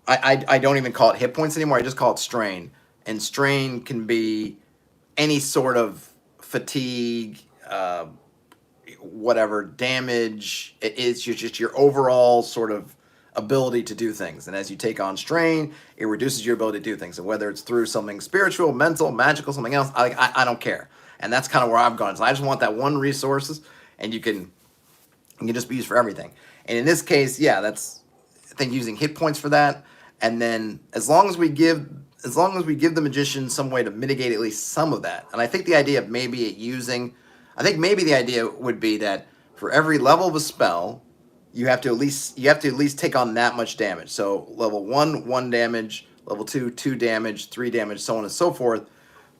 I don't even call it hit points anymore. I just call it strain. And strain can be any sort of fatigue, whatever, damage. It's just your overall sort of ability to do things. And as you take on strain, it reduces your ability to do things. And whether it's through something spiritual, mental, magical, something else, I don't care. And that's kind of where I've gone. So I just want that one resources, and it can just be used for everything. And in this case, yeah, that's, I think, using hit points for that. And then as long as we give the magician some way to mitigate at least some of that. And I think the idea of maybe the idea would be that for every level of a spell, you have to at least take on that much damage. So level 1 damage, level 2 damage, 3 damage, so on and so forth.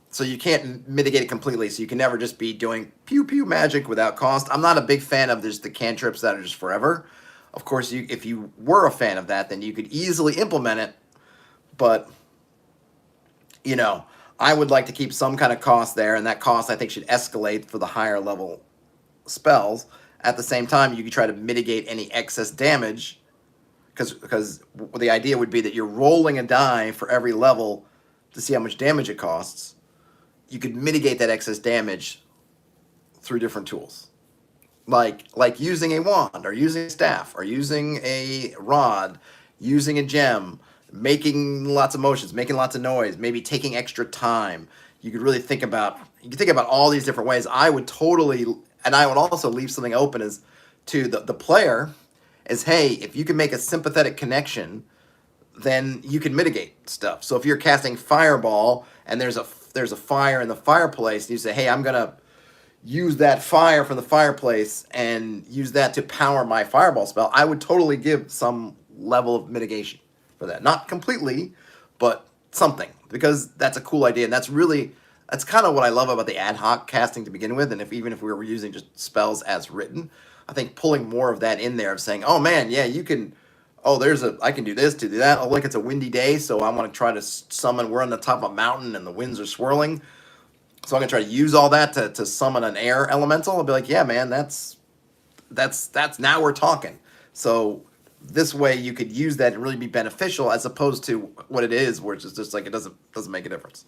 So you can't mitigate it completely. So you can never just be doing pew pew magic without cost. I'm not a big fan of just the cantrips that are just forever. Of course, if you were a fan of that, then you could easily implement it. But I would like to keep some kind of cost there, and that cost I think should escalate for the higher level spells. At the same time, you can try to mitigate any excess damage, because the idea would be that you're rolling a die for every level to see how much damage it costs. You could mitigate that excess damage through different tools, like using a wand, or using a staff, or using a rod, using a gem, making lots of motions, making lots of noise, maybe taking extra time. You could think about all these different ways. I would also leave something open as to the player, as, hey, if you can make a sympathetic connection, then you can mitigate stuff. So if you're casting fireball and there's a fire in the fireplace, and you say, hey, I'm gonna use that fire from the fireplace and use that to power my fireball spell, I would totally give some level of mitigation for that. Not completely, but something, because that's a cool idea. And that's kind of what I love about the ad hoc casting to begin with. And even if we were using just spells as written, I think pulling more of that in there, of saying, oh man, yeah, you can, I can do this to do that. Oh, look, it's a windy day, so I want to try to summon, we're on the top of a mountain and the winds are swirling, so I'm going to try to use all that to summon an air elemental. I'll be like, yeah, man, that's now we're talking. So this way you could use that and really be beneficial, as opposed to what it is, where it's just like it doesn't make a difference.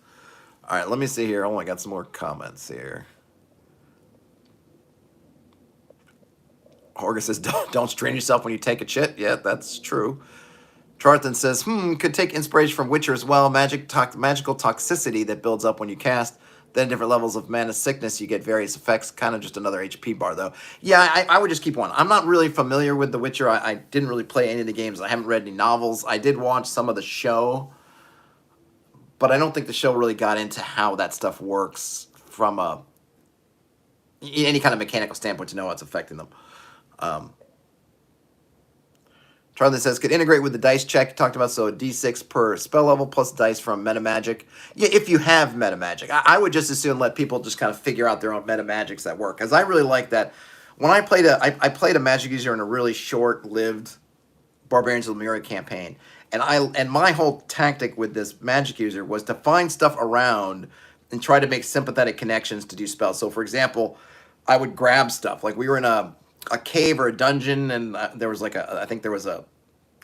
All right, let me see here. Oh, I got some more comments here. Horga says, don't strain yourself when you take a chit. Yeah, that's true. Charlton says, could take inspiration from Witcher as well. Magical toxicity that builds up when you cast. Then different levels of mana sickness, you get various effects. Kind of just another HP bar, though. Yeah, I would just keep one. I'm not really familiar with The Witcher. I didn't really play any of the games. I haven't read any novels. I did watch some of the show, but I don't think the show really got into how that stuff works from any kind of mechanical standpoint to know how it's affecting them. Charlie says, could integrate with the dice check talked about, so a d6 per spell level plus dice from meta magic. Yeah, if you have meta magic. I would just as soon let people just kind of figure out their own meta magics that work, because I really like that. When I played I played a magic user in a really short-lived Barbarians of Lemuria campaign, and my whole tactic with this magic user was to find stuff around and try to make sympathetic connections to do spells. So, for example, I would grab stuff. Like, we were in a cave or a dungeon, and there was I think there was a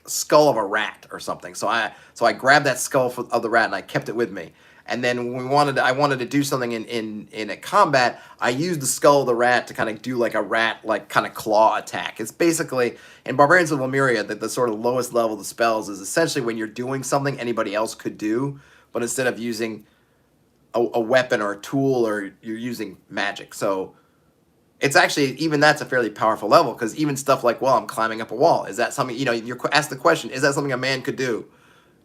skull of a rat or something. So I grabbed that skull of the rat and I kept it with me. And then when I wanted to do something in a combat, I used the skull of the rat to kind of do like a rat, like kind of claw attack. It's basically, in Barbarians of Lemuria, the sort of lowest level of the spells is essentially when you're doing something anybody else could do, but instead of using a weapon or a tool, or you're using magic. So it's actually, even that's a fairly powerful level, because even stuff like, well, I'm climbing up a wall. Is that something, you ask the question, is that something a man could do?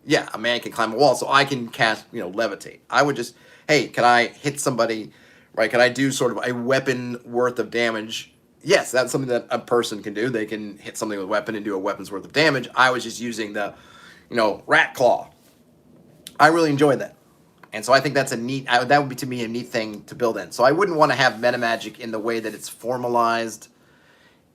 Yeah, a man can climb a wall, so I can cast, levitate. I would just, hey, can I hit somebody, right? Can I do sort of a weapon worth of damage? Yes, that's something that a person can do. They can hit something with a weapon and do a weapon's worth of damage. I was just using the, rat claw. I really enjoyed that. And so I think that's that would be to me a neat thing to build in. So I wouldn't want to have meta magic in the way that it's formalized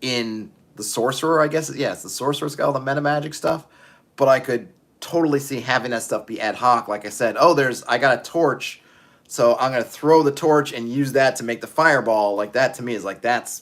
in the sorcerer, I guess. Yeah, it's the sorcerer's got all the meta magic stuff. But I could totally see having that stuff be ad hoc. Like I said, I got a torch, so I'm gonna throw the torch and use that to make the fireball. Like that to me is like that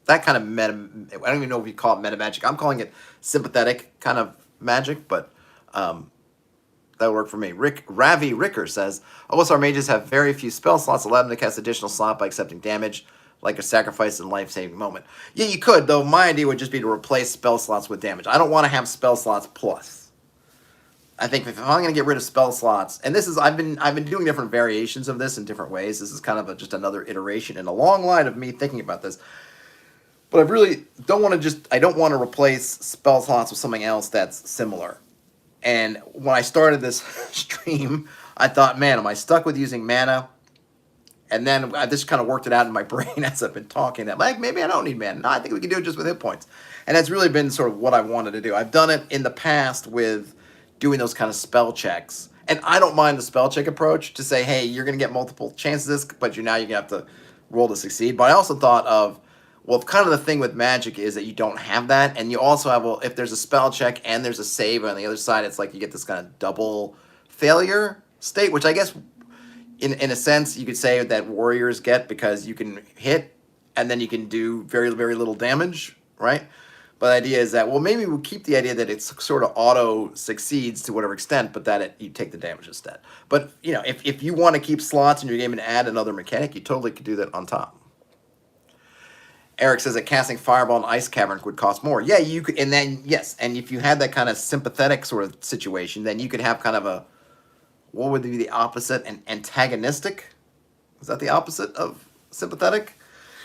kind of meta. I don't even know if you call it meta magic. I'm calling it sympathetic kind of magic, but that would work for me. Ravi Ricker says, OSR mages have very few spell slots, allow them to cast additional slot by accepting damage, like a sacrifice and life-saving moment. Yeah, you could, though my idea would just be to replace spell slots with damage. I don't want to have spell slots plus. I think if I'm going to get rid of spell slots, and this is, I've been doing different variations of this in different ways. This is kind of just another iteration in a long line of me thinking about this. But I really don't want to I don't want to replace spell slots with something else that's similar. And when I started this stream, I thought, man, am I stuck with using mana? And then I just kind of worked it out in my brain as I've been talking. That like maybe I don't need mana. No, I think we can do it just with hit points. And that's really been sort of what I wanted to do. I've done it in the past with doing those kind of spell checks. And I don't mind the spell check approach to say, hey, you're going to get multiple chances of this, but you're going to have to roll to succeed. But I also thought of, well, kind of the thing with magic is that you don't have that. And you also have, well, if there's a spell check and there's a save on the other side, it's like you get this kind of double failure state, which I guess in a sense you could say that warriors get because you can hit and then you can do very, very little damage, right? But the idea is that, well, maybe we'll keep the idea that it's sort of auto succeeds to whatever extent, but that you take the damage instead. But, if you want to keep slots in your game and add another mechanic, you totally could do that on top. Eric says that casting Fireball in Ice Cavern would cost more. Yeah, you could, and then, yes, and if you had that kind of sympathetic sort of situation, then you could have kind of a, what would be the opposite? An antagonistic? Is that the opposite of sympathetic?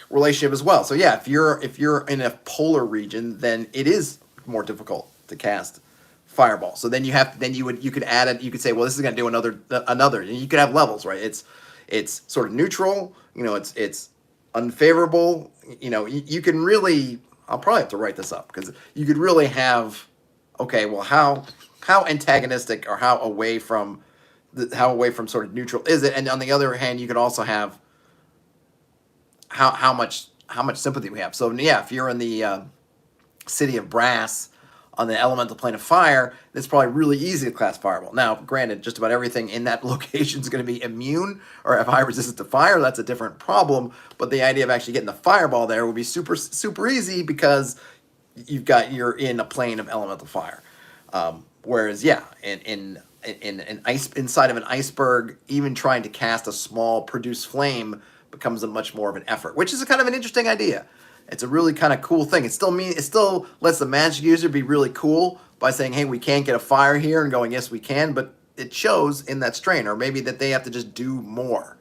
Relationship as well. So yeah, if you're in a polar region, then it is more difficult to cast Fireball. So then you could add it. You could say, well, this is going to do another. And you could have levels, right? It's sort of neutral. It's unfavorable. You can really. I'll probably have to write this up because you could really have. Okay, well, how antagonistic or how away from sort of neutral is it? And on the other hand, you could also have how much sympathy we have. So yeah, if you're in the city of Brass on the elemental plane of fire, it's probably really easy to cast Fireball. Now, granted, just about everything in that location is going to be immune or have high resistance to fire. That's a different problem. But the idea of actually getting the Fireball there would be super, super easy because you're in a plane of elemental fire. Whereas, yeah, inside of an iceberg, even trying to cast a small produce flame becomes a much more of an effort, which is a kind of an interesting idea. It's a really kind of cool thing. It still lets the magic user be really cool by saying, hey, we can't get a fire here, and going, yes, we can, but it shows in that strain, or maybe that they have to just do more.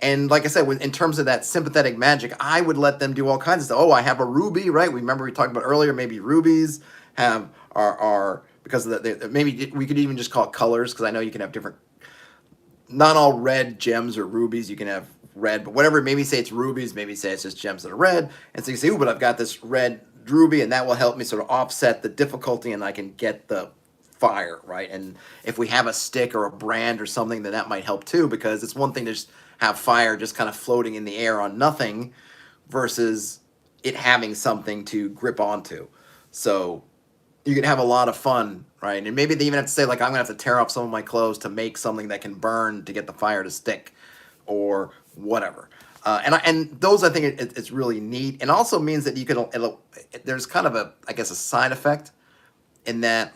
And like I said, in terms of that sympathetic magic, I would let them do all kinds of stuff. Oh, I have a ruby, right? Remember we talked about earlier, maybe rubies are because of maybe we could even just call it colors, because I know you can have different, not all red gems or rubies, you can have red, but whatever, maybe say it's rubies, maybe say it's just gems that are red, and so you say, ooh, but I've got this red ruby, and that will help me sort of offset the difficulty, and I can get the fire, right? And if we have a stick or a brand or something, then that might help too, because it's one thing to just have fire just kind of floating in the air on nothing versus it having something to grip onto. So you can have a lot of fun, right? And maybe they even have to say, like, I'm going to have to tear off some of my clothes to make something that can burn to get the fire to stick, or whatever. And those, I think, it's really neat, and also means that you could. There's kind of a side effect in that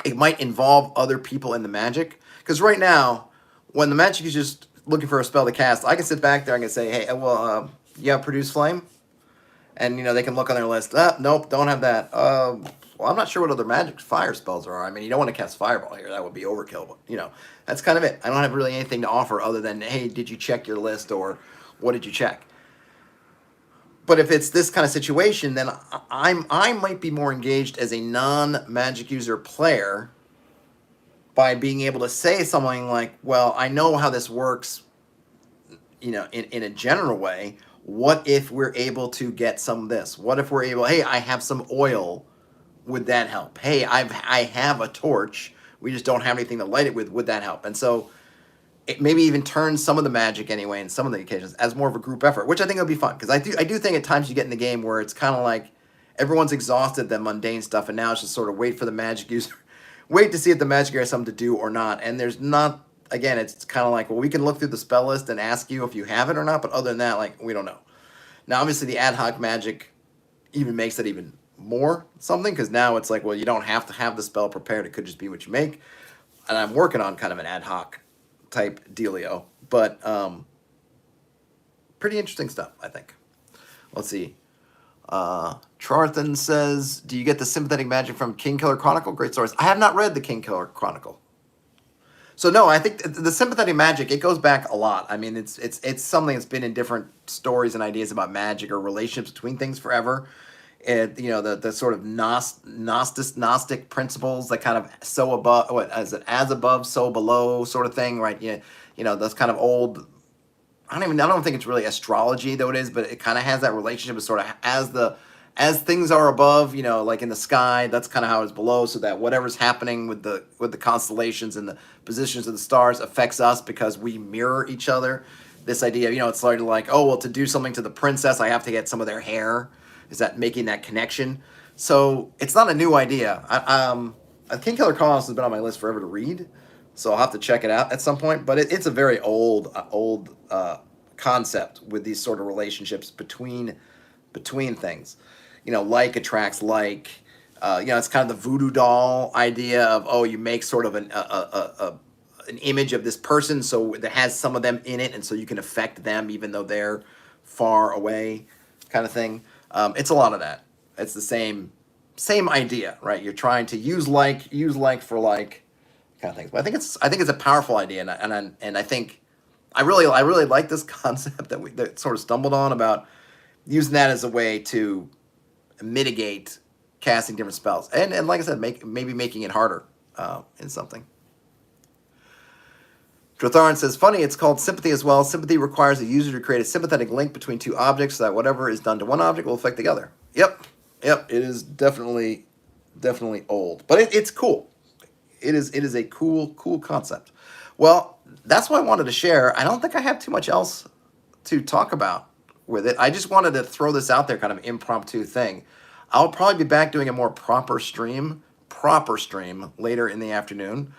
it might involve other people in the magic. Because right now, when the magic is just looking for a spell to cast, I can sit back there and I can say, hey, well, you have Produce Flame? And, they can look on their list. Nope, don't have that. Well, I'm not sure what other magic fire spells there are. I mean, you don't want to cast Fireball here. That would be overkill. But, that's kind of it. I don't have really anything to offer other than, hey, did you check your list, or what did you check? But if it's this kind of situation, then I might be more engaged as a non-magic user player by being able to say something like, well, I know how this works, in a general way. What if we're able to get some of this? What if we're able, hey, I have some oil. Would that help? Hey, I have a torch. We just don't have anything to light it with. Would that help? And so it maybe even turns some of the magic anyway, in some of the occasions, as more of a group effort, which I think would be fun. Because I do think at times you get in the game where it's kind of like everyone's exhausted the mundane stuff, and now it's just sort of wait for the magic user, wait to see if the magic user has something to do or not. And there's not, again, it's kind of like, well, we can look through the spell list and ask you if you have it or not, but other than that, like, we don't know. Now, obviously, the ad hoc magic even makes it even more something, because now it's like, well, you don't have to have the spell prepared. It could just be what you make. And I'm working on kind of an ad hoc type dealio, but pretty interesting stuff, I think. Let's see. Charthan says, do you get the sympathetic magic from Kingkiller Chronicle? Great stories. I have not read the Kingkiller Chronicle. So no, I think the sympathetic magic, it goes back a lot. I mean, it's something that's been in different stories and ideas about magic or relationships between things forever. The sort of Gnostic principles that kind of so above, what is it, as above, so below sort of thing, right? Those kind of old, I don't think it's really astrology though it is, but it kind of has that relationship of sort of as things are above, like in the sky, that's kind of how it's below, so that whatever's happening with the constellations and the positions of the stars affects us because we mirror each other. This idea, it's sort of like, oh, well, to do something to the princess, I have to get some of their hair. Is that making that connection? So it's not a new idea. Kingkiller Chronicles has been on my list forever to read, so I'll have to check it out at some point. But it's a very old concept with these sort of relationships between things. Like attracts like. It's kind of the voodoo doll idea of, oh, you make sort of an image of this person, so that has some of them in it, and so you can affect them even though they're far away, kind of thing. It's a lot of that. It's the same idea, right? You're trying to use like for like kind of things. But I think it's a powerful idea, and I think I really like this concept that sort of stumbled on about using that as a way to mitigate casting different spells, and like I said, maybe making it harder in something. Drotharan says, funny, it's called sympathy as well. Sympathy requires a user to create a sympathetic link between two objects so that whatever is done to one object will affect the other. Yep, it is definitely old. But it's cool. It is a cool concept. Well, that's what I wanted to share. I don't think I have too much else to talk about with it. I just wanted to throw this out there, kind of impromptu thing. I'll probably be back doing a more proper stream later in the afternoon.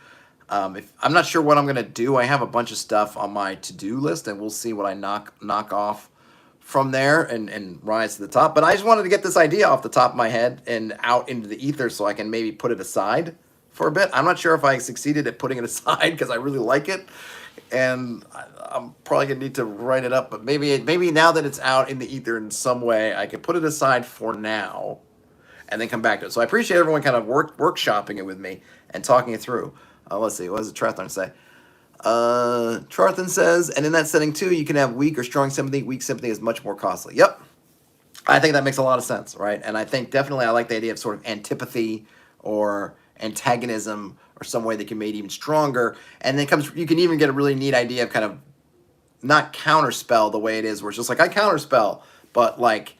I'm not sure what I'm going to do. I have a bunch of stuff on my to-do list, and we'll see what I knock off from there and rise to the top. But I just wanted to get this idea off the top of my head and out into the ether so I can maybe put it aside for a bit. I'm not sure if I succeeded at putting it aside because I really like it, and I'm probably going to need to write it up. But maybe now that it's out in the ether in some way, I can put it aside for now and then come back to it. So I appreciate everyone kind of workshopping it with me and talking it through. Let's see, what does Charthan say? Charthan says, and in that setting too, you can have weak or strong sympathy. Weak sympathy is much more costly. Yep. I think that makes a lot of sense, right? And I think definitely I like the idea of sort of antipathy or antagonism or some way that can make it even stronger. And then you can even get a really neat idea of kind of not counterspell the way it is, where it's just like, I counterspell, but like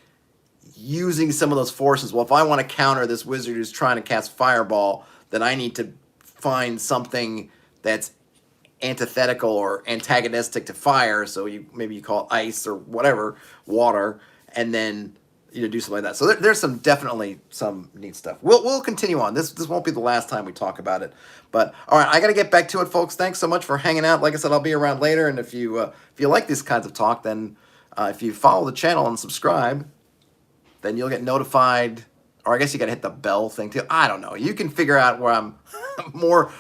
using some of those forces. Well, if I want to counter this wizard who's trying to cast Fireball, then I need to find something that's antithetical or antagonistic to fire, so maybe you call it ice or whatever, water, and then do something like that. So there's definitely some neat stuff. We'll continue on. This won't be the last time we talk about it. But all right, I got to get back to it, folks. Thanks so much for hanging out. Like I said, I'll be around later, and if you like these kinds of talk, then if you follow the channel and subscribe, then you'll get notified. Or I guess you got to hit the bell thing too. I don't know. You can figure out where I'm. More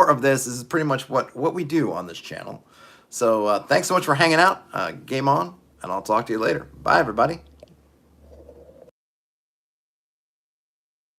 of this is pretty much what we do on this channel. So thanks so much for hanging out. Game on, and I'll talk to you later. Bye, everybody.